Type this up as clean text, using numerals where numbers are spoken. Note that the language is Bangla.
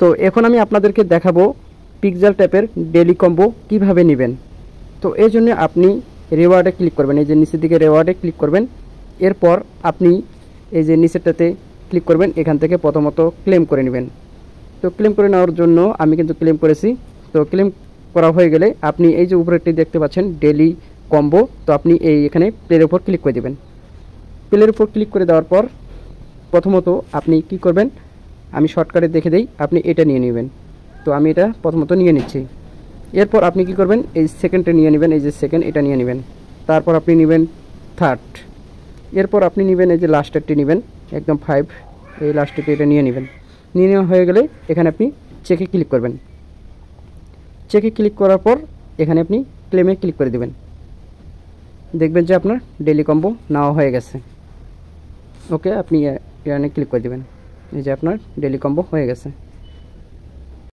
তো এখন আমি আপনাদেরকে দেখাবো পিক্সেল ট্যাপের ডেইলি কম্বো কিভাবে নেবেন। তো এই জন্য আপনি রিওয়ার্ডে ক্লিক করবেন, এই যে নিচের দিকে রিওয়ার্ডে ক্লিক করবেন। এরপর আপনি এই যে নিচেরটাতে ক্লিক করবেন, এখান থেকে প্রথমত ক্লেম করে নেবেন। তো ক্লেম করে নেওয়ার জন্য আমি কিন্তু ক্লেম করেছি। তো ক্লেম করা হয়ে গেলে আপনি এই যে উপরেরটি দেখতে পাচ্ছেন ডেইলি কম্বো, তো আপনি এখানে প্লের উপর ক্লিক করে দেবেন। প্লের উপর ক্লিক করে দেওয়ার পর প্রথমত আপনি কি করবেন, আমি শর্টকাটে দেখে দেই, আপনি এটা নিয়ে নেবেন। তো আমি এটা প্রথমত নিয়ে নিচ্ছি। এরপর আপনি কি করবেন, এই সেকেন্ডটা নিয়ে নেবেন, এই যে সেকেন্ড এটা নিয়ে নেবেন। তারপর আপনি নেবেন থার্ড। এরপর আপনি নেবেন এই যে লাস্টেরটি নেবেন, একদম 5, এই লাস্টেরটি এটা নিয়ে নেবেন। নিয়ে নেওয়া হয়ে গেলে এখানে আপনি চেকে ক্লিক করবেন। চেকে ক্লিক করার পর এখানে আপনি ক্লেমে ক্লিক করে দেবেন। দেখবেন যে আপনার ডেইলি কম্বো নেওয়া হয়ে গেছে। ওকে, আপনি এখানে ক্লিক করে দেবেন। এই যে আপনার ডেইলি কম্বো হয়ে গেছে।